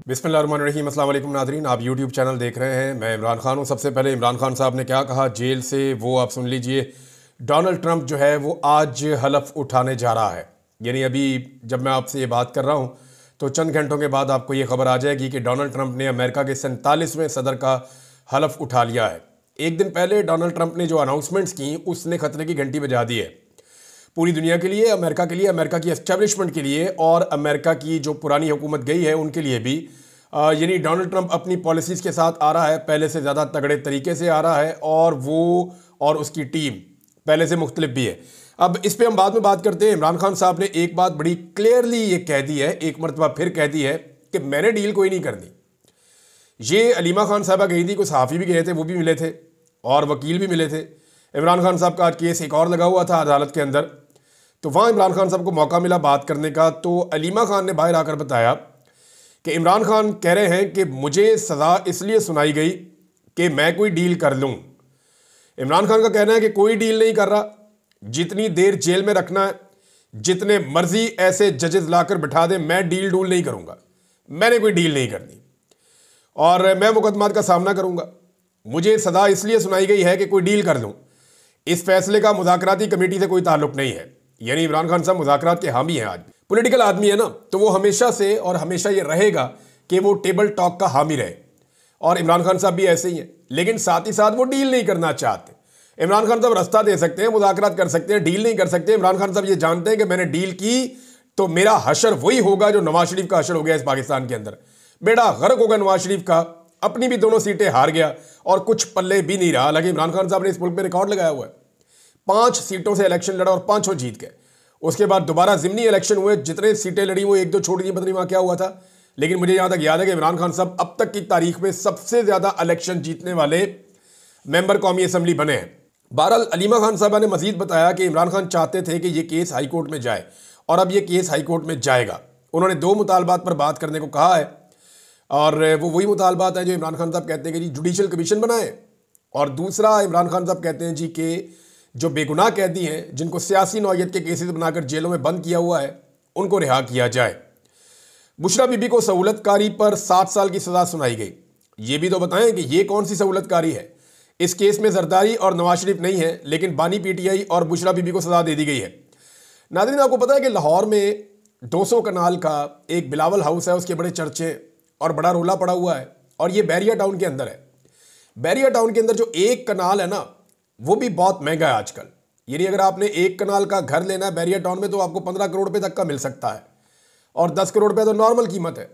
बिस्मिल्लाहिर्रहमानिर्रहीम। अस्सलाम वालेकुम नाज़रीन, आप यूट्यूब चैनल देख रहे हैं। मैं इमरान खान हूँ। सबसे पहले इमरान खान साहब ने क्या कहा जेल से वो आप सुन लीजिए। डोनाल्ड ट्रंप जो है वो आज हलफ उठाने जा रहा है। यानी अभी जब मैं आपसे ये बात कर रहा हूँ तो चंद घंटों के बाद आपको ये खबर आ जाएगी कि डोनाल्ड ट्रंप ने अमेरिका के 47वें सदर का हलफ उठा लिया है। एक दिन पहले डोनाल्ड ट्रंप ने जो अनाउंसमेंट्स की उसने खतरे की घंटी बजा दी है पूरी दुनिया के लिए, अमेरिका की एस्टेब्लिशमेंट के लिए और अमेरिका की जो पुरानी हुकूमत गई है उनके लिए भी। यानी डोनाल्ड ट्रंप अपनी पॉलिसीज़ के साथ आ रहा है, पहले से ज़्यादा तगड़े तरीके से आ रहा है और वो और उसकी टीम पहले से मुख्तलिफ भी है। अब इस पर हम बाद में बात करते हैं। इमरान खान साहब ने एक बात बड़ी क्लियरली ये कह दी है, एक मरतबा फिर कह दी है कि मैंने डील कोई नहीं करनी। ये अलीमा खान साहबा गई थी, कुछ सहाफ़ी भी गए थे, वो भी मिले थे और वकील भी मिले थे। इमरान खान साहब का आज केस एक और लगा हुआ था अदालत के अंदर, तो वहाँ इमरान खान साहब को मौका मिला बात करने का। तो अलीमा खान ने बाहर आकर बताया कि इमरान खान कह रहे हैं कि मुझे सज़ा इसलिए सुनाई गई कि मैं कोई डील कर लूँ। इमरान खान का कहना है कि कोई डील नहीं कर रहा, जितनी देर जेल में रखना है, जितने मर्जी ऐसे जजेस लाकर बिठा दे, मैं डील डूल नहीं करूँगा, मैंने कोई डील नहीं करनी और मैं मुकदमात का सामना करूँगा। मुझे सज़ा इसलिए सुनाई गई है कि कोई डील कर लूँ। इस फैसले का मुज़ाकराती कमेटी से कोई ताल्लुक़ नहीं है। यानी इमरान खान साहब मुज़ाकरात के हामी हैं। आज पॉलिटिकल आदमी है ना, तो वो हमेशा से और हमेशा ये रहेगा कि वो टेबल टॉक का हामी रहे और इमरान खान साहब भी ऐसे ही हैं। लेकिन साथ ही साथ वो डील नहीं करना चाहते। इमरान खान साहब रास्ता दे सकते हैं, मुज़ाकरात कर सकते हैं, डील नहीं कर सकते। इमरान खान साहब ये जानते हैं कि मैंने डील की तो मेरा हशर वही होगा जो नवाज शरीफ का हशर हो गया इस पाकिस्तान के अंदर। बेड़ा गर्क होगा नवाज शरीफ का, अपनी भी दोनों सीटें हार गया और कुछ पल्ले भी नहीं रहा। हालांकि इमरान खान साहब ने इस मुल्क में रिकॉर्ड लगाया हुआ है, 5 सीटों से इलेक्शन लड़ा और 5 जीत गए। उसके बाद दोबारा ज़िमनी इलेक्शन हुए, जितने सीटें लड़ी वो 1-2 छोड़ दी, पता नहीं वहाँ क्या हुआ था। लेकिन मुझे यहाँ तक याद है कि इमरान खान साहब अब तक की तारीख में सबसे ज़्यादा इलेक्शन जीतने वाले मेंबर कौमी असम्बली बने हैं। बहरहाल अलीमा खान साहबा ने मजीद बताया कि इमरान खान चाहते थे कि ये केस हाई कोर्ट में जाए और अब ये केस हाई कोर्ट में जाएगा। उन्होंने 2 मुतालबात पर बात करने को कहा है और वो वही मुतालबात है जो इमरान खान साहब कहते हैं कि जी जुडिशल कमीशन बनाए, और दूसरा इमरान खान साहब कहते हैं जी कि जो बेगुनाह कैदी हैं जिनको सियासी नौयत के केसेस बनाकर जेलों में बंद किया हुआ है उनको रिहा किया जाए। बुशरा बीबी को सहूलतकारी पर 7 साल की सज़ा सुनाई गई। ये भी तो बताएं कि ये कौन सी सहूलतकारी है। इस केस में जरदारी और नवाज शरीफ नहीं है, लेकिन बानी पीटीआई और बुशरा बीबी को सज़ा दे दी गई है। नाज़रीन, आपको पता है कि लाहौर में 200 कनाल का एक बिलावल हाउस है, उसके बड़े चर्चे और बड़ा रोला पड़ा हुआ है और ये बैरिया टाउन के अंदर है। बैरिया टाउन के अंदर जो एक कनाल है ना, वो भी बहुत महंगा है आजकल। यानी अगर आपने 1 कनाल का घर लेना है बैरिया टाउन में तो आपको 15 करोड़ रुपए तक का मिल सकता है और 10 करोड़ रुपए तो नॉर्मल कीमत है।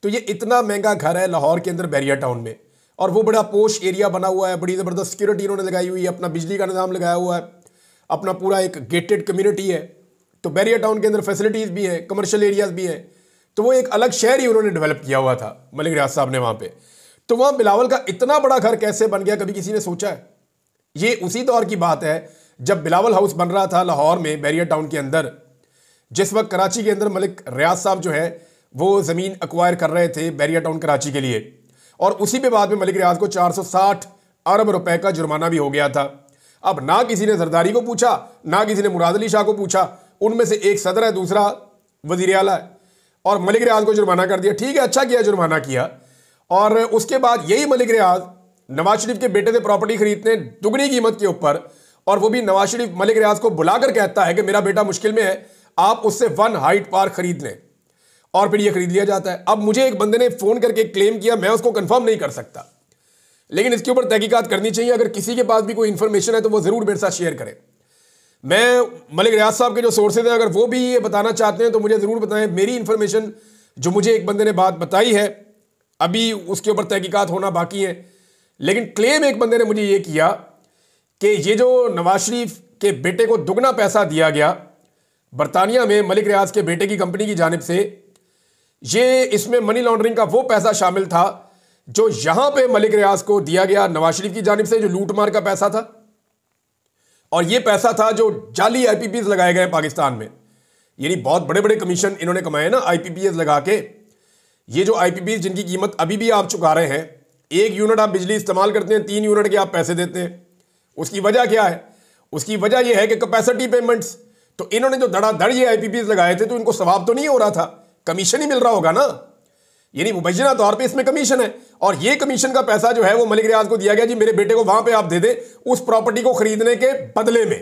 तो ये इतना महंगा घर है लाहौर के अंदर बैरिया टाउन में, और वो बड़ा पोश एरिया बना हुआ है, बड़ी ज़बरदस्त सिक्योरिटी इन्होंने लगाई हुई है, अपना बिजली का निज़ाम लगाया हुआ है, अपना पूरा एक गेटेड कम्यूनिटी है। तो बैरिया टाउन के अंदर फैसिलिटीज़ भी हैं, कमर्शियल एरियाज़ भी हैं। तो वो एक अलग शहर ही उन्होंने डेवलप किया हुआ था मलिक रियाज साहब ने वहाँ पर। तो वहाँ बिलावल का इतना बड़ा घर कैसे बन गया, कभी किसी ने सोचा है? ये उसी दौर की बात है जब बिलावल हाउस बन रहा था लाहौर में बैरिया टाउन के अंदर। जिस वक्त कराची के अंदर मलिक रियाज साहब जो है वो ज़मीन एक्वायर कर रहे थे बैरिया टाउन कराची के लिए, और उसी पे बाद में मलिक रियाज को 460 अरब रुपए का जुर्माना भी हो गया था। अब ना किसी ने जरदारी को पूछा, ना किसी ने मुराद अली शाह को पूछा। उनमें से एक सदर है, दूसरा वजीर आला है, और मलिक रियाज को जुर्माना कर दिया। ठीक है, अच्छा किया, जुर्माना किया। और उसके बाद यही मलिक रियाज नवाज शरीफ के बेटे से प्रॉपर्टी खरीदते हैं दुगनी कीमत के ऊपर, और वो भी नवाज शरीफ मलिक रियाज को बुलाकर कहता है कि मेरा बेटा मुश्किल में है, आप उससे 1 हाइट पार्क खरीद लें, और फिर ये खरीद लिया जाता है। अब मुझे एक बंदे ने फोन करके क्लेम किया, मैं उसको कंफर्म नहीं कर सकता, लेकिन इसके ऊपर तहकीकात करनी चाहिए। अगर किसी के पास भी कोई इंफॉर्मेशन है तो वो जरूर मेरे साथ शेयर करें। मैं मलिक रियाज साहब के जो सोर्सेज हैं, अगर वो भी ये बताना चाहते हैं तो मुझे जरूर बताएं। मेरी इंफॉर्मेशन जो मुझे एक बंदे ने बात बताई है, अभी उसके ऊपर तहकीकात होना बाकी है, लेकिन क्लेम एक बंदे ने मुझे ये किया कि ये जो नवाज शरीफ के बेटे को दुगना पैसा दिया गया बरतानिया में मलिक रियाज के बेटे की कंपनी की जानिब से, ये इसमें मनी लॉन्ड्रिंग का वो पैसा शामिल था जो यहां पे मलिक रियाज को दिया गया नवाज शरीफ की जानिब से, जो लूट मार का पैसा था। और ये पैसा था जो जाली आईपीपीएस लगाए गए पाकिस्तान में। यानी बहुत बड़े बड़े कमीशन इन्होंने कमाए ना आईपीपीएस लगा के। ये जो आईपीपीएस जिनकी कीमत अभी भी आप चुका रहे हैं, 1 यूनिट आप बिजली इस्तेमाल करते हैं, 3 यूनिट के आप पैसे देते हैं। उसकी वजह क्या है? उसकी वजह यह है कि कैपेसिटी पेमेंट्स। तो इन्होंने जो धड़ाधड़ ये आईपीपीएस लगाए थे तो इनको सवाब तो नहीं हो रहा था, कमीशन ही मिल रहा होगा ना। यानी मुबैना तौर पे इसमें कमीशन है, और ये कमीशन का पैसा जो है वो मलिक रियाज को दिया गया, जी मेरे बेटे को वहां पे आप दे दें उस प्रॉपर्टी को खरीदने के बदले में।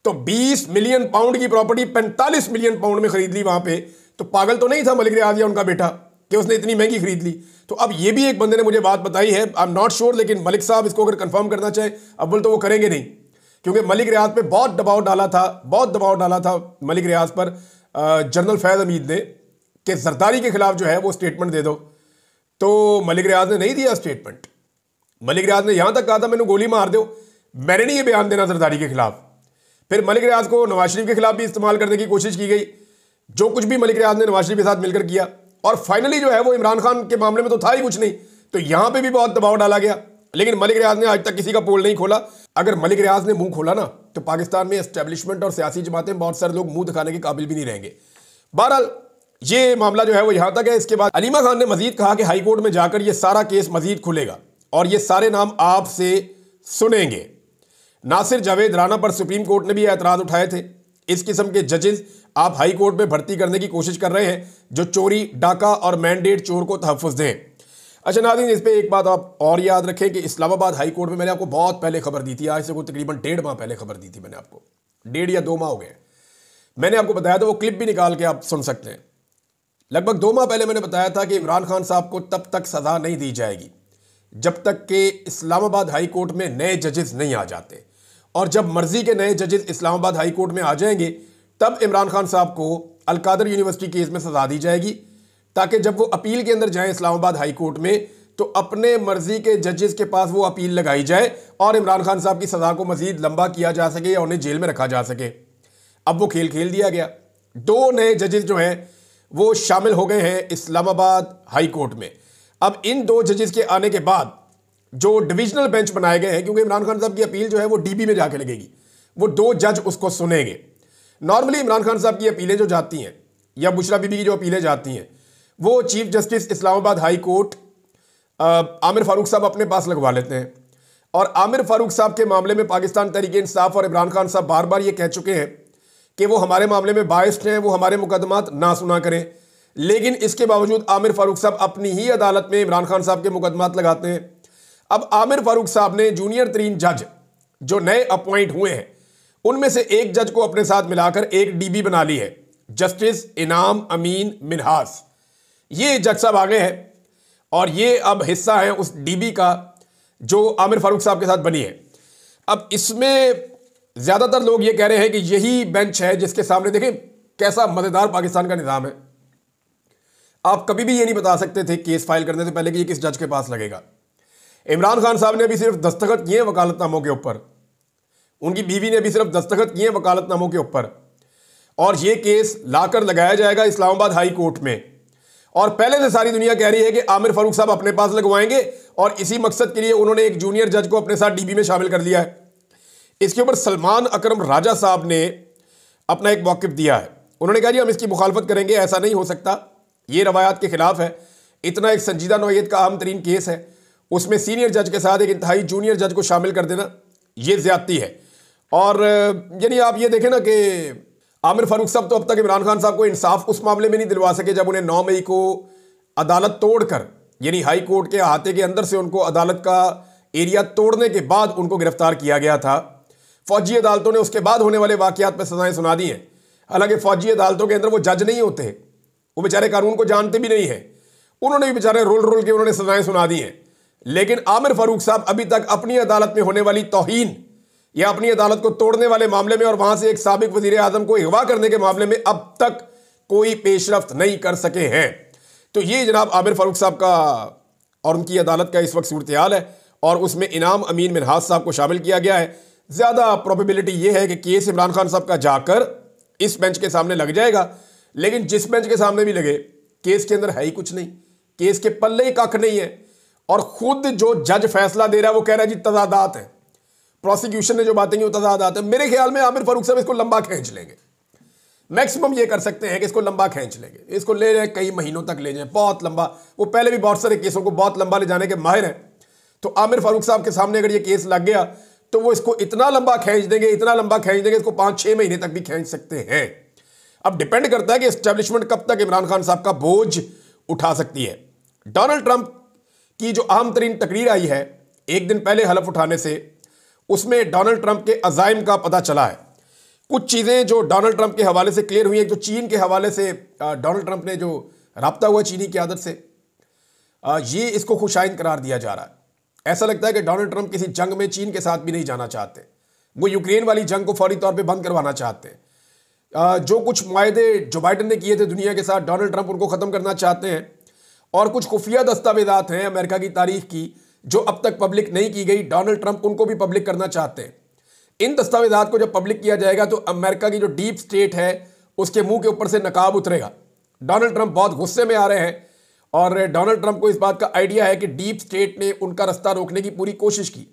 तो 20 मिलियन पाउंड की प्रॉपर्टी 45 मिलियन पाउंड में खरीद ली वहां पे। तो पागल तो नहीं था मलिक रियाज या उनका बेटा कि उसने इतनी महंगी खरीद ली। तो अब ये भी एक बंदे ने मुझे बात बताई है, आई एम नॉट श्योर, लेकिन मलिक साहब इसको अगर कंफर्म करना चाहे, अव्वल तो वो करेंगे नहीं, क्योंकि मलिक रियाज पे बहुत दबाव डाला था मलिक रियाज पर जनरल फैज हमीद ने कि जरदारी के खिलाफ जो है वो स्टेटमेंट दे दो। तो मलिक रियाज ने नहीं दिया स्टेटमेंट। मलिक रियाज ने यहां तक कहा था मैंने गोली मार दो, मैंने नहीं ये बयान देना जरदारी के खिलाफ। फिर मलिक रियाज को नवाज शरीफ के खिलाफ भी इस्तेमाल करने की कोशिश की गई, जो कुछ भी मलिक रियाज ने नवाज शरीफ के साथ मिलकर किया, और फाइनली जो है वो इमरान खान के मामले में तो था ही कुछ नहीं, तो यहां पे भी बहुत दबाव डाला गया। लेकिन मलिक रियाज ने आज तक किसी का पोल नहीं खोला। अगर मलिक रियाज ने मुंह खोला ना तो पाकिस्तान में एस्टेब्लिशमेंट और सियासी जमातें, बहुत सारे लोग मुंह दिखाने के काबिल भी नहीं रहेंगे। बहरहाल ये मामला जो है वो यहां तक है। इसके बाद अलीमा खान ने मजीद कहा कि हाई कोर्ट में जाकर ये सारा केस मजीद खुलेगा और ये सारे नाम आपसे सुनेंगे। नासिर जावेद राना पर सुप्रीम कोर्ट ने भी एतराज उठाए थे। इस किस्म के जजेस आप हाई कोर्ट में भर्ती करने की कोशिश कर रहे हैं जो चोरी, डाका और मैंडेट चोर को तहफ़्फ़ुज़ दें। अच्छा नाज़रीन, इस पर एक बात आप और याद रखें कि इस्लामाबाद हाई कोर्ट में मैंने आपको बहुत पहले खबर दी थी, आज से कोई तकरीबन 1.5 माह पहले खबर दी थी मैंने आपको, 1.5 या 2 माह हो गए। मैंने आपको बताया था, वो क्लिप भी निकाल के आप सुन सकते हैं। लगभग 2 माह पहले मैंने बताया था कि इमरान खान साहब को तब तक सज़ा नहीं दी जाएगी जब तक कि इस्लामाबाद हाई कोर्ट में नए जजेस नहीं आ जाते, और जब मर्जी के नए जजेस इस्लामाबाद हाई कोर्ट में आ जाएंगे तब इमरान खान साहब को अलकादर यूनिवर्सिटी केस में सजा दी जाएगी, ताकि जब वो अपील के अंदर जाएं इस्लामाबाद हाई कोर्ट में तो अपने मर्जी के जजेस के पास वो अपील लगाई जाए और इमरान खान साहब की सजा को मजीद लंबा किया जा सके या उन्हें जेल में रखा जा सके। अब वो खेल खेल दिया गया। 2 नए जजेस जो हैं वो शामिल हो गए हैं इस्लामाबाद हाई कोर्ट में। अब इन 2 जजेस के आने के बाद जो डिविजनल बेंच बनाए गए हैं, क्योंकि इमरान खान साहब की अपील जो है वो डीबी में जाके लगेगी, वो 2 जज उसको सुनेंगे। नॉर्मली इमरान खान साहब की अपीलें जो जाती हैं या बुशरा बीबी की जो अपीलें जाती हैं वो chief justice Islamabad high court Aamir Farooq साहब अपने पास लगवा लेते हैं। और आमिर फारूक साहब के मामले में पाकिस्तान तहरीक इंसाफ और इमरान खान साहब बार बार ये कह चुके हैं कि वो हमारे मामले में बाइस्ड हैं, वो हमारे मुकदमात ना सुना करें। लेकिन इसके बावजूद आमिर फारूक साहब अपनी ही अदालत में इमरान खान साहब के मुकदमात लगाते हैं। अब आमिर फारूक साहब ने जूनियर तरीन जज जो नए अपॉइंट हुए हैं उनमें से एक जज को अपने साथ मिलाकर एक डीबी बना ली है, जस्टिस इनाम अमीन मिन्हास। ये जज साहब आ गए हैं और ये अब हिस्सा है उस डीबी का जो आमिर फारूक साहब के साथ बनी है। अब इसमें ज्यादातर लोग ये कह रहे हैं कि यही बेंच है जिसके सामने देखें कैसा मजेदार पाकिस्तान का निजाम है। आप कभी भी ये नहीं बता सकते थे केस फाइल करने से पहले कि ये किस जज के पास लगेगा। इमरान खान साहब ने अभी सिर्फ दस्तखत किए वकालतनामों के ऊपर, उनकी बीवी ने भी सिर्फ दस्तखत किए वकालतनामों के ऊपर, और ये केस लाकर लगाया जाएगा इस्लामाबाद हाई कोर्ट में। और पहले से सारी दुनिया कह रही है कि आमिर फारूक साहब अपने पास लगवाएंगे और इसी मकसद के लिए उन्होंने एक जूनियर जज को अपने साथ डीबी में शामिल कर लिया है। इसके ऊपर सलमान अकरम राजा साहब ने अपना एक मौक़िफ़ दिया है। उन्होंने कहा जी हम इसकी मुखालफत करेंगे, ऐसा नहीं हो सकता, ये रवायात के खिलाफ है। इतना एक संजीदा नौयत का अहम तरीन केस है, उसमें सीनियर जज के साथ एक इंतहाई जूनियर जज को शामिल कर देना ये ज्यादती है। और यानी आप ये देखें ना कि आमिर फारूक साहब तो अब तक इमरान खान साहब को इंसाफ उस मामले में नहीं दिलवा सके जब उन्हें 9 मई को अदालत तोड़कर, यानी हाई कोर्ट के अहाते के अंदर से उनको अदालत का एरिया तोड़ने के बाद उनको गिरफ्तार किया गया था। फौजी अदालतों ने उसके बाद होने वाले वाकयात पर सजाएं सुना दी हैं। हालांकि फौजी अदालतों के अंदर वो जज नहीं होते, वो बेचारे कानून को जानते भी नहीं है, उन्होंने भी बेचारे रोल रोल के उन्होंने सजाएं सुना दी हैं। लेकिन आमिर फारूक साहब अभी तक अपनी अदालत में होने वाली तौहीन या अपनी अदालत को तोड़ने वाले मामले में और वहां से एक साबिक वजीर आजम को अगवा करने के मामले में अब तक कोई पेशरफ्त नहीं कर सके हैं। तो ये जनाब आमिर फारूक साहब का और उनकी अदालत का इस वक्त सूरत हाल है, और उसमें इनाम अमीन मिन्हास साहब को शामिल किया गया है। ज़्यादा प्रोबेबिलिटी ये है कि केस इमरान खान साहब का जाकर इस बेंच के सामने लग जाएगा, लेकिन जिस बेंच के सामने भी लगे केस के अंदर है ही कुछ नहीं, केस के पल्ले ही कख नहीं है। और खुद जो जज फैसला दे रहा है वो कह रहा है जी तजादात है, प्रोसिक्यूशन ने जो बातें की वो तजादात है। मेरे ख्याल में आमिर फारूक साहब इसको लंबा खींच लेंगे, मैक्सिमम ये कर सकते हैं कि इसको लंबा खींच लेंगे, इसको ले जाए कई महीनों तक ले जाए, बहुत लंबा। वो पहले भी बहुत सारे केसों को बहुत लंबा ले जाने के माहिर हैं। तो आमिर फारूक साहब के सामने अगर ये केस लग गया तो वो इसको इतना लंबा खींच देंगे, इतना लंबा खींच देंगे, इसको 5-6 महीने तक भी खींच सकते हैं। अब डिपेंड करता है कि एस्टेब्लिशमेंट कब तक इमरान खान साहब का बोझ उठा सकती है। डोनाल्ड ट्रंप की जो अहम तरीन तकरीर आई है एक दिन पहले हलफ उठाने से, उसमें डोनाल्ड ट्रंप के अज़ाइम का पता चला है। कुछ चीज़ें जो डोनाल्ड ट्रंप के हवाले से क्लियर हुई हैं, जो चीन के हवाले से डोनाल्ड ट्रंप ने जो राब्ता हुआ चीनी की आदत से, ये इसको खुशाइन करार दिया जा रहा है। ऐसा लगता है कि डोनाल्ड ट्रंप किसी जंग में चीन के साथ भी नहीं जाना चाहते। वो यूक्रेन वाली जंग को फौरी तौर पे बंद करवाना चाहते हैं। जो कुछ मुआहदे जो बाइडन ने किए थे दुनिया के साथ, डोनाल्ड ट्रंप उनको ख़त्म करना चाहते हैं। और कुछ खुफिया दस्तावेजात हैं अमेरिका की तारीख की जो अब तक पब्लिक नहीं की गई, डोनाल्ड ट्रंप उनको भी पब्लिक करना चाहते हैं। इन दस्तावेजात को जब पब्लिक किया जाएगा तो अमेरिका की जो डीप स्टेट है उसके मुंह के ऊपर से नकाब उतरेगा। डोनाल्ड ट्रंप बहुत गुस्से में आ रहे हैं और डोनाल्ड ट्रंप को इस बात का आइडिया है कि डीप स्टेट ने उनका रास्ता रोकने की पूरी कोशिश की।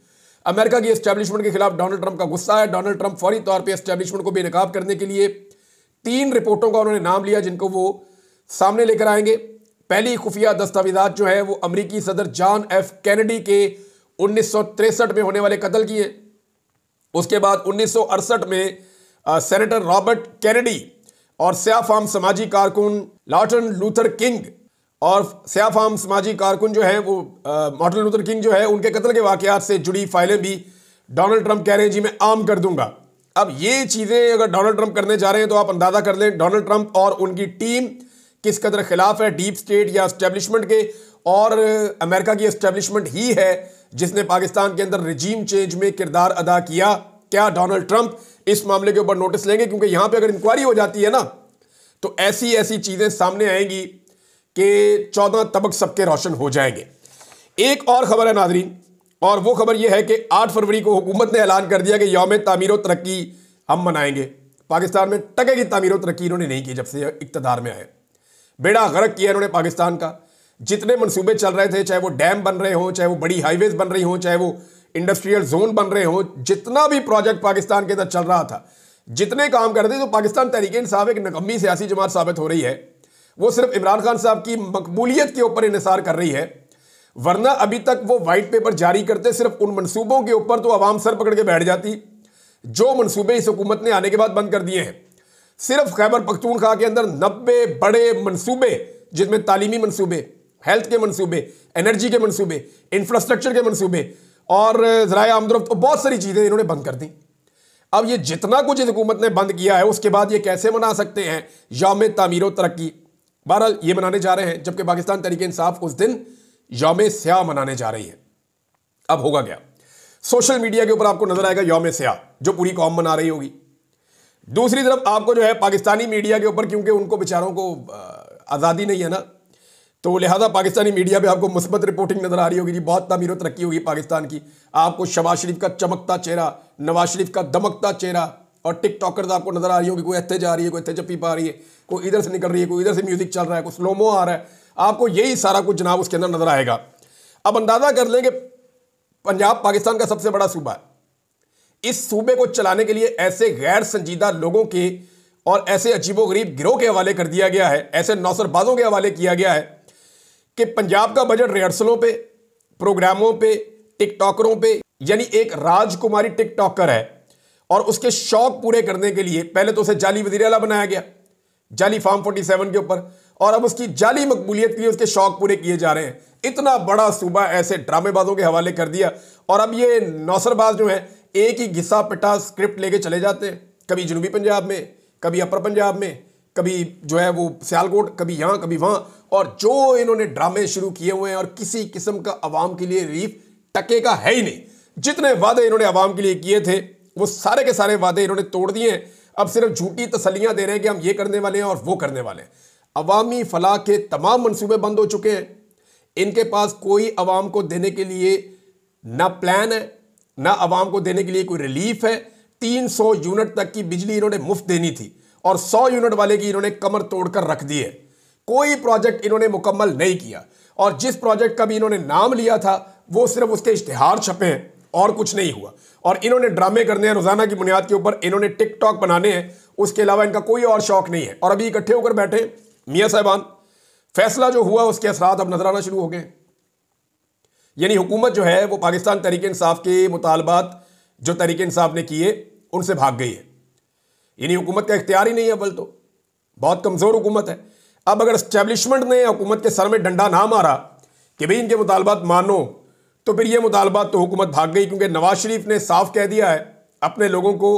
अमेरिका की एस्टैब्लिशमेंट के खिलाफ डोनाल्ड ट्रंप का गुस्सा है। डोनाल्ड ट्रंप फौरी तौर पर एस्टैब्लिशमेंट को बेनकाब करने के लिए 3 रिपोर्टों का उन्होंने नाम लिया जिनको वो सामने लेकर आएंगे। पहली खुफिया दस्तावेजात जो है वो अमेरिकी सदर जॉन एफ कैनेडी के 1963 में होने वाले कत्ल की है। उसके बाद 1968 में सेनेटर रॉबर्ट कैनेडी और स्याफाम समाजी कारकुन मार्टिन लूथर किंग और स्याफाम समाजी कारकुन जो है वो मार्टिन लूथर किंग जो है उनके कत्ल के वाकयात से जुड़ी फाइलें भी डोनाल्ड ट्रंप कह रहे हैं जी मैं आम कर दूंगा। अब ये चीज़ें अगर डोनाल्ड ट्रंप करने जा रहे हैं तो आप अंदाजा कर लें डोनाल्ड ट्रंप और उनकी टीम किस कदर खिलाफ है डीप स्टेट या एस्टेब्लिशमेंट के। और अमेरिका की एस्टेब्लिशमेंट ही है जिसने पाकिस्तान के अंदर रिजीम चेंज में किरदार अदा किया। क्या डोनाल्ड ट्रंप इस मामले के ऊपर नोटिस लेंगे? क्योंकि यहां पे अगर इंक्वायरी हो जाती है ना तो ऐसी ऐसी चीजें सामने आएंगी कि 14 तबक सबके रोशन हो जाएंगे। एक और खबर है नाज़रीन, और वो खबर ये है कि 8 फरवरी को हुकूमत ने ऐलान कर दिया कि यौम तामीर व तरक्की हम मनाएंगे। पाकिस्तान में टके की तामीर व तरक्की इन्होंने नहीं की जब से इक़्तिदार में आए। बेड़ा गर्क किया इन्होंने पाकिस्तान का। जितने मंसूबे चल रहे थे, चाहे वो डैम बन रहे हों, चाहे वो बड़ी हाईवेज बन रही हों, चाहे वो इंडस्ट्रियल जोन बन रहे हों, जितना भी प्रोजेक्ट पाकिस्तान के अंदर चल रहा था, जितने काम कर रहे थे, तो पाकिस्तान तहरीक-ए-इंसाफ एक नकम्मी सियासी जमात साबित हो रही है। वो सिर्फ इमरान खान साहब की मकबूलियत के ऊपर इन्हिसार कर रही है, वरना अभी तक वो वाइट पेपर जारी करते सिर्फ उन मनसूबों के ऊपर तो आवाम सर पकड़ के बैठ जाती जो मनसूबे इस हुकूमत ने आने के बाद बंद कर दिए हैं। सिर्फ खैबर पख्तूनख्वा के अंदर 90 बड़े मनसूबे, जिसमें तालीमी मनसूबे, हेल्थ के मनसूबे, एनर्जी के मनसूबे, इंफ्रास्ट्रक्चर के मनसूबे और ज़राए आमदरफ्त, बहुत सारी चीज़ें इन्होंने बंद कर दी। अब ये जितना कुछ इस हुकूमत ने बंद किया है उसके बाद ये कैसे मना सकते हैं यौम तामीर व तरक्की? बहरहाल ये मनाने जा रहे हैं, जबकि पाकिस्तान तहरीक-ए-इंसाफ उस दिन यौम स्याह मनाने जा रही है। अब होगा क्या? सोशल मीडिया के ऊपर आपको नजर आएगा यौम स्याह जो पूरी कौम मना रही होगी। दूसरी तरफ आपको जो है पाकिस्तानी मीडिया के ऊपर, क्योंकि उनको बेचारों को आज़ादी नहीं है ना, तो लिहाजा पाकिस्तानी मीडिया पे आपको मुस्बत रिपोर्टिंग नजर आ रही होगी जी, बहुत तामीर व तरक्की होगी पाकिस्तान की। आपको शहबाज शरीफ का चमकता चेहरा, नवाज शरीफ का दमकता चेहरा और टिकटॉकर्स आपको नजर आ रही होगी, कोई इत्ते जा रही है, कोई इत्ते चप्पी पा रही है, कोई इधर से निकल रही है, कोई इधर से म्यूजिक चल रहा है, कोई स्लोमो आ रहा है। आपको यही सारा कुछ जनाब उसके अंदर नजर आएगा। अब अंदाजा कर लें कि पंजाब पाकिस्तान का सबसे बड़ा सूबा है। इस सूबे को चलाने के लिए ऐसे गैर संजीदा लोगों के और ऐसे अजीबोगरीब गिरोह के हवाले कर दिया गया है, ऐसे नौसरबाजों के हवाले किया गया है कि पंजाब का बजट रिहर्सलों पे, प्रोग्रामों पे, टिकटॉकरों पे, यानी एक राजकुमारी टिकटॉकर है और उसके शौक पूरे करने के लिए पहले तो उसे जाली वज़ीर आला बनाया गया, जाली फार्म 47 के ऊपर, और अब उसकी जाली मकबूलियत के लिए उसके शौक पूरे किए जा रहे हैं। इतना बड़ा सूबा ऐसे ड्रामेबाजों के हवाले कर दिया और अब ये नौसरबाज जो है एक ही घिसा पिटा स्क्रिप्ट लेके चले जाते हैं, कभी जनूबी पंजाब में, कभी अपर पंजाब में, कभी जो है वो सियालकोट, कभी यहाँ कभी वहाँ, और जो इन्होंने ड्रामे शुरू किए हुए हैं और किसी किस्म का अवाम के लिए रिलीफ टके का है ही नहीं। जितने वादे इन्होंने अवाम के लिए किए थे वो सारे के सारे वादे इन्होंने तोड़ दिए हैं। अब सिर्फ झूठी तसल्लियाँ दे रहे हैं कि हम ये करने वाले हैं और वो करने वाले हैं। अवामी फलाह के तमाम मनसूबे बंद हो चुके हैं। इनके पास कोई अवाम को देने के लिए ना प्लान है, ना अवाम को देने के लिए कोई रिलीफ है। 300 यूनिट तक की बिजली इन्होंने मुफ्त देनी थी और 100 यूनिट वाले की इन्होंने कमर तोड़कर रख दी है। कोई प्रोजेक्ट इन्होंने मुकम्मल नहीं किया और जिस प्रोजेक्ट का भी इन्होंने नाम लिया था वो सिर्फ उसके इश्तिहार छपे हैं और कुछ नहीं हुआ। और इन्होंने ड्रामे करने हैं रोजाना की बुनियाद के ऊपर, इन्होंने टिकटॉक बनाने हैं, उसके अलावा इनका कोई और शौक नहीं है। और अभी इकट्ठे होकर बैठे मियां साहबान, फैसला जो हुआ उसके असरात अब नजर आना शुरू हो गए। यानी हुकूमत जो है वो पाकिस्तान तहरीक-ए-इंसाफ के मुतालबात जो तहरीक-ए-इंसाफ ने किए उनसे भाग गई है। यानी हुकूमत का इख्तियार ही नहीं है, अव्वल तो बहुत कमज़ोर हुकूमत है। अब अगर एस्टेब्लिशमेंट ने हुकूमत के सर में डंडा ना मारा कि भाई इनके मुतालबात मानो, तो फिर ये मुतालबात तो हुकूमत भाग गई, क्योंकि नवाज शरीफ ने साफ कह दिया है अपने लोगों को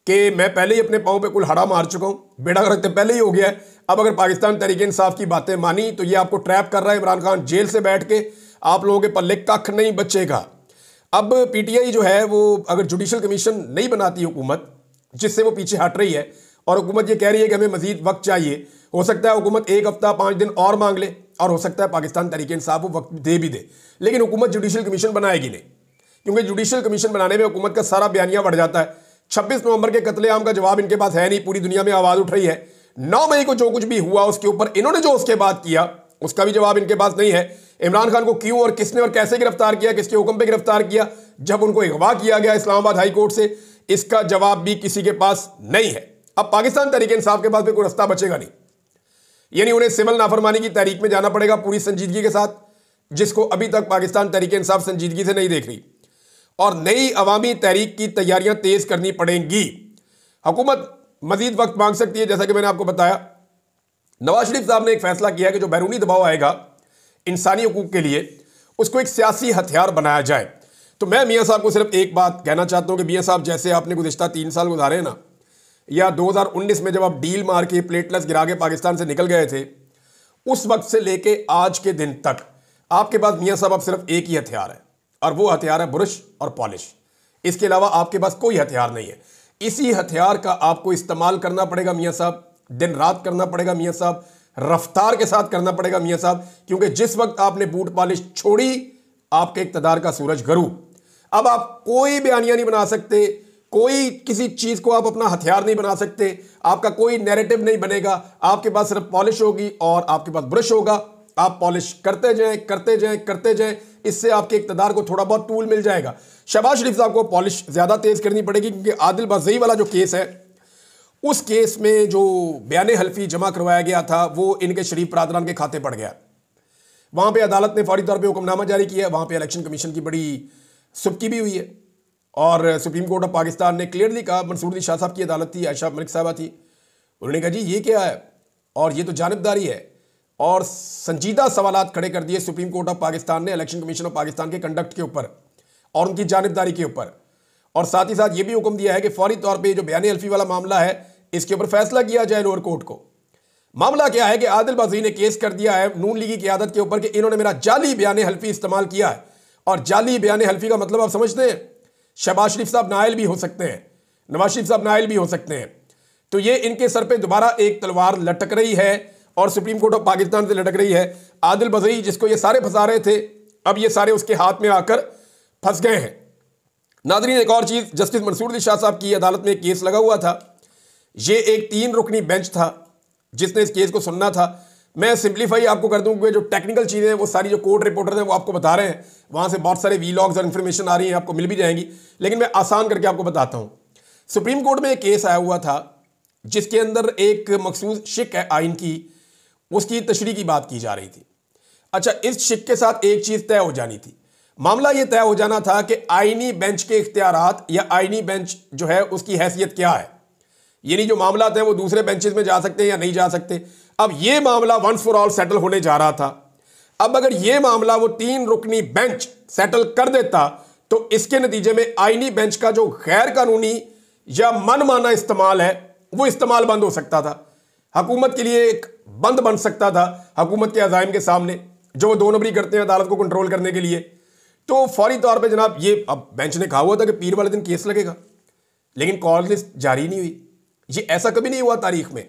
कि मैं पहले ही अपने पाँव पे कुल्हाड़ा मार चुका हूँ, बेड़ा गर्क पहले ही हो गया है। अब अगर पाकिस्तान तहरीक इंसाफ की बातें मानी तो ये आपको ट्रैप कर रहा है इमरान खान, जेल से बैठ के आप लोगों के पल्ले कख नहीं बचेगा। अब पीटीआई जो है वो अगर जुडिशल कमीशन नहीं बनाती हुकूमत, जिससे वो पीछे हट रही है, और हुकूमत ये कह रही है कि हमें मजीद वक्त चाहिए, हो सकता है हुकूमत 1 हफ्ता 5 दिन और मांग ले, और हो सकता है पाकिस्तान तहरीक इंसाफ वो वक्त दे भी दे, लेकिन हुकूमत जुडिशल कमीशन बनाएगी नहीं, क्योंकि जुडिशल कमीशन बनाने में हुकूमत का सारा बयानिया बढ़ जाता है। 26 नवंबर के कत्लेआम का जवाब इनके पास है नहीं, पूरी दुनिया में आवाज उठ रही है। 9 मई को जो कुछ भी हुआ उसके ऊपर इन्होंने जो उसके बाद किया उसका भी जवाब इनके पास नहीं है। इमरान खान को क्यों और किसने और कैसे गिरफ्तार किया, किसके हुक्म पे गिरफ्तार किया, जब उनको अगवा किया गया इस्लामाबाद हाई कोर्ट से, इसका जवाब भी किसी के पास नहीं है। अब पाकिस्तान तहरीक इंसाफ के पास भी कोई रास्ता बचेगा नहीं, यानी उन्हें सिविल नाफरमानी की तहरीक में जाना पड़ेगा पूरी संजीदगी के साथ, जिसको अभी तक पाकिस्तान तहरीक इंसाफ संजीदगी से नहीं देख रही, और नई अवामी तहरीक की तैयारियां तेज करनी पड़ेंगी। हुकूमत मजीद वक्त मांग सकती है, जैसा कि मैंने आपको बताया। नवाज शरीफ साहब ने एक फैसला किया है कि जो बैरूनी दबाव आएगा इंसानी हकूक के लिए, उसको एक सियासी हथियार बनाया जाए। तो मैं मियाँ साहब को सिर्फ एक बात कहना चाहता हूँ कि मियाँ साहब, जैसे आपने गुज़िश्ता 3 साल गुजारे ना, या 2019 में जब आप डील मार के प्लेटलेस गिरा के पाकिस्तान से निकल गए थे, उस वक्त से लेके आज के दिन तक आपके पास मियाँ साहब अब सिर्फ एक ही हथियार है, और वो हथियार है ब्रश और पॉलिश। इसके अलावा आपके पास कोई हथियार नहीं है। इसी हथियार का आपको इस्तेमाल करना पड़ेगा मियाँ साहब, दिन रात करना पड़ेगा मियाँ साहब, रफ्तार के साथ करना पड़ेगा मियाँ साहब, क्योंकि जिस वक्त आपने बूट पॉलिश छोड़ी, आपके इक़्तिदार का सूरज गरू। अब आप कोई बयानिया नहीं बना सकते, कोई किसी चीज को आप अपना हथियार नहीं बना सकते, आपका कोई नैरेटिव नहीं बनेगा। आपके पास सिर्फ पॉलिश होगी और आपके पास ब्रश होगा। आप पॉलिश करते जाएं, करते जाएं, करते जाएं, इससे आपके इक़्तिदार को थोड़ा बहुत टूल मिल जाएगा। शहबाज शरीफ साहब को पॉलिश ज्यादा तेज करनी पड़ेगी, क्योंकि आदिल बाज़ई वाला जो केस है, उस केस में जो बयान हल्फी जमा करवाया गया था वो इनके शरीफ बरादरान के खाते पड़ गया। वहां पे अदालत ने फौरी तौर पे हुक्मनामा जारी किया, वहां पे इलेक्शन कमीशन की बड़ी सुबकी भी हुई है, और सुप्रीम कोर्ट ऑफ पाकिस्तान ने क्लियरली कहा, मंसूर दी शाह साहब की अदालत थी, आयशा मलिक साहबा थी, उन्होंने कहा जी ये क्या है, और ये तो जानिबदारी है, और संजीदा सवालात खड़े कर दिए सुप्रीम कोर्ट ऑफ पाकिस्तान ने इलेक्शन कमीशन ऑफ पाकिस्तान के कंडक्ट के ऊपर और उनकी जानिबदारी के ऊपर। और साथ ही साथ ये भी हुक्म दिया है कि फौरी तौर पर जो बयान हल्फी वाला मामला है, इसके ऊपर फैसला किया जाए लोअर कोर्ट को। मामला क्या है कि आदिल बाज़ई ने केस कर दिया है नून लीग की क़यादत के ऊपर कि इन्होंने मेरा जाली बयान हल्फी इस्तेमाल किया है, और जाली बयान हल्फी का मतलब आप समझते हैं, शहबाज शरीफ साहब नाइल भी हो सकते हैं, नवाज शरीफ साहब नाइल भी हो सकते हैं। तो ये इनके सर पे दोबारा एक तलवार लटक रही है, और सुप्रीम कोर्ट ऑफ पाकिस्तान से लटक रही है। आदिल बाज़ई जिसको ये सारे फंसा रहे थे, अब ये सारे उसके हाथ में आकर फंस गए हैं। नाज़रीन, एक और चीज़, जस्टिस मंसूर दी शाह साहब की अदालत में एक केस लगा हुआ था। ये एक 3 रुकनी बेंच था जिसने इस केस को सुनना था। मैं सिंप्लीफाई आपको कर दूं, जो टेक्निकल चीज़ें हैं वो सारी जो कोर्ट रिपोर्टर हैं वो आपको बता रहे हैं, वहाँ से बहुत सारे वीलॉग्स और इन्फॉर्मेशन आ रही हैं, आपको मिल भी जाएंगी, लेकिन मैं आसान करके आपको बताता हूँ। सुप्रीम कोर्ट में एक केस आया हुआ था जिसके अंदर एक मखसूस शिक है आइन की, उसकी तशरीह की बात की जा रही थी। अच्छा, इस शिक के साथ एक चीज़ तय हो जानी थी। मामला ये तय हो जाना था कि आइनी बेंच के इख्तियारात या आइनी बेंच जो है उसकी हैसियत क्या है, यानी जो मामला है वो दूसरे बेंचेस में जा सकते हैं या नहीं जा सकते। अब ये मामला वंस फॉर ऑल सेटल होने जा रहा था। अब अगर ये मामला वो 3 रुकनी बेंच सेटल कर देता तो इसके नतीजे में आईनी बेंच का जो गैर कानूनी या मनमाना इस्तेमाल है वो इस्तेमाल बंद हो सकता था। हुकूमत के लिए एक बंद बन सकता था हुकूमत के अज़ाइम के सामने, जो वो 2 नंबरी करते हैं अदालत को कंट्रोल करने के लिए। तो फौरी तौर पे जनाब ये, अब बेंच ने कहा हुआ था कि पीर वाले दिन केस लगेगा, लेकिन कॉल लिस्ट जारी नहीं हुई। ये ऐसा कभी नहीं हुआ तारीख में।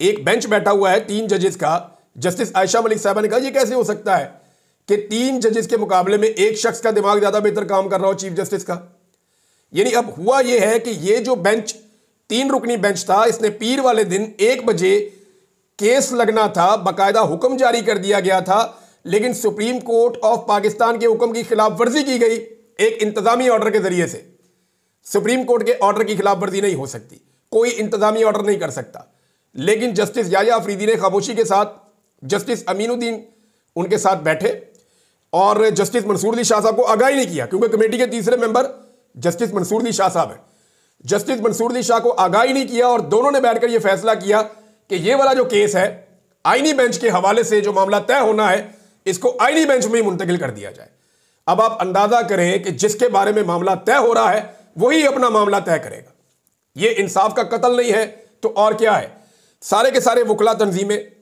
एक बेंच बैठा हुआ है 3 जजेस का। जस्टिस आयशा मलिक साहबा ने कहा ये कैसे हो सकता है कि 3 जजेस के मुकाबले में एक शख्स का दिमाग ज्यादा बेहतर काम कर रहा हो, चीफ जस्टिस का। यानी अब हुआ यह है कि ये जो बेंच 3 रुकनी बेंच था, इसने पीर वाले दिन 1 बजे केस लगना था, बाकायदा हुक्म जारी कर दिया गया था, लेकिन सुप्रीम कोर्ट ऑफ पाकिस्तान के हुक्म की खिलाफ वर्जी की गई एक इंतजामी ऑर्डर के जरिए से। सुप्रीम कोर्ट के ऑर्डर की खिलाफ वर्जी नहीं हो सकती, कोई इंतजामी ऑर्डर नहीं कर सकता। लेकिन जस्टिस याया अफरीदी ने खामोशी के साथ जस्टिस अमीनुद्दीन उनके साथ बैठे और जस्टिस मंसूर दी शाह साहब को आगाही नहीं किया, क्योंकि कमेटी के तीसरे मेंबर जस्टिस मंसूर दी शाह साहब है। जस्टिस मंसूर दी शाह को आगाही नहीं किया और दोनों ने बैठकर यह फैसला किया कि यह वाला जो केस है आईनी बेंच के हवाले से जो मामला तय होना है इसको आईनी बेंच में ही मुंतकिल कर दिया जाए। अब आप अंदाजा करें कि जिसके बारे में मामला तय हो रहा है वही अपना मामला तय करेगा। यह इंसाफ का कत्ल नहीं है तो और क्या है। सारे के सारे वकला तंजीमें,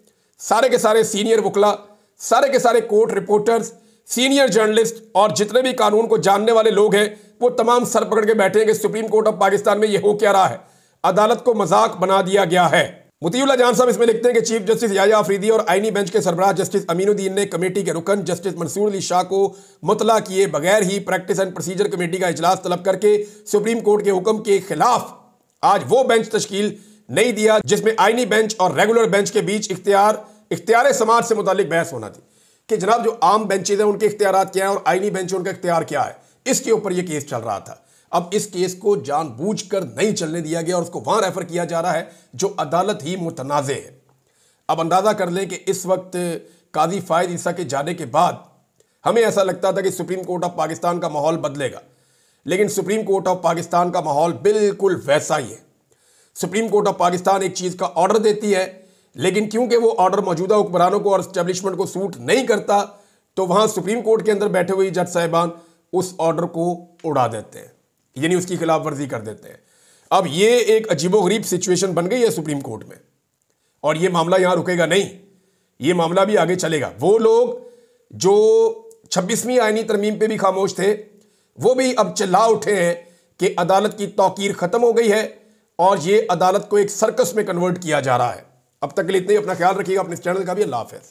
सारे के सारे सीनियर वकला, सारे के सारे कोर्ट रिपोर्टर्स, सीनियर जर्नलिस्ट और जितने भी कानून को जानने वाले लोग हैं वो तमाम सर पकड़ के बैठे हैं कि सुप्रीम कोर्ट ऑफ पाकिस्तान में ये हो क्या रहा है। अदालत को मजाक बना दिया गया है। मुतीउल्लाह जान साहब इसमें लिखते हैं कि चीफ जस्टिस याया अफरीदी और आईनी बेंच के सरबराह जस्टिस अमीनुद्दीन ने कमेटी के रुकन जस्टिस मंसूर अली शाह को मुतला किए बगैर ही प्रैक्टिस एंड प्रोसीजर कमेटी का इजलास तलब करके सुप्रीम कोर्ट के हुक्म के खिलाफ आज वो बेंच तश्कील नहीं दिया जिसमें आईनी बेंच और रेगुलर बेंच के बीच इख्तियार समाज से मुतालिक बहस होना थी कि जनाब जो आम बेंचेज हैं उनके इख्तियारात क्या हैं और आईनी बेंच उनका इख्तियार क्या है। इसके ऊपर यह केस चल रहा था। अब इस केस को जानबूझकर नहीं चलने दिया गया और उसको वहां रेफर किया जा रहा है जो अदालत ही मुतनाज़े है। अब अंदाजा कर लें कि इस वक्त काजी फायद ईसा के जाने के बाद हमें ऐसा लगता था कि सुप्रीम कोर्ट ऑफ पाकिस्तान का माहौल बदलेगा, लेकिन सुप्रीम कोर्ट ऑफ पाकिस्तान का माहौल बिल्कुल वैसा ही है। सुप्रीम कोर्ट ऑफ पाकिस्तान एक चीज का ऑर्डर देती है, लेकिन क्योंकि वो ऑर्डर मौजूदा हुक्मरानों को और एस्टेब्लिशमेंट को सूट नहीं करता तो वहां सुप्रीम कोर्ट के अंदर बैठे हुए जज साहिबान उस ऑर्डर को उड़ा देते हैं, यानी उसकी खिलाफ वर्जी कर देते हैं। अब ये एक अजीबोगरीब सिचुएशन बन गई है सुप्रीम कोर्ट में और ये मामला यहां रुकेगा नहीं, ये मामला भी आगे चलेगा। वो लोग जो 26वीं आईनी तरमीम पे भी खामोश थे वो भी अब चिल्ला उठे हैं कि अदालत की तौकीर खत्म हो गई है और ये अदालत को एक सर्कस में कन्वर्ट किया जा रहा है। अब तक के लिए इतना ही। अपना ख्याल रखिएगा, अपने चैनल का भी। अल्लाह हाफ़िज़।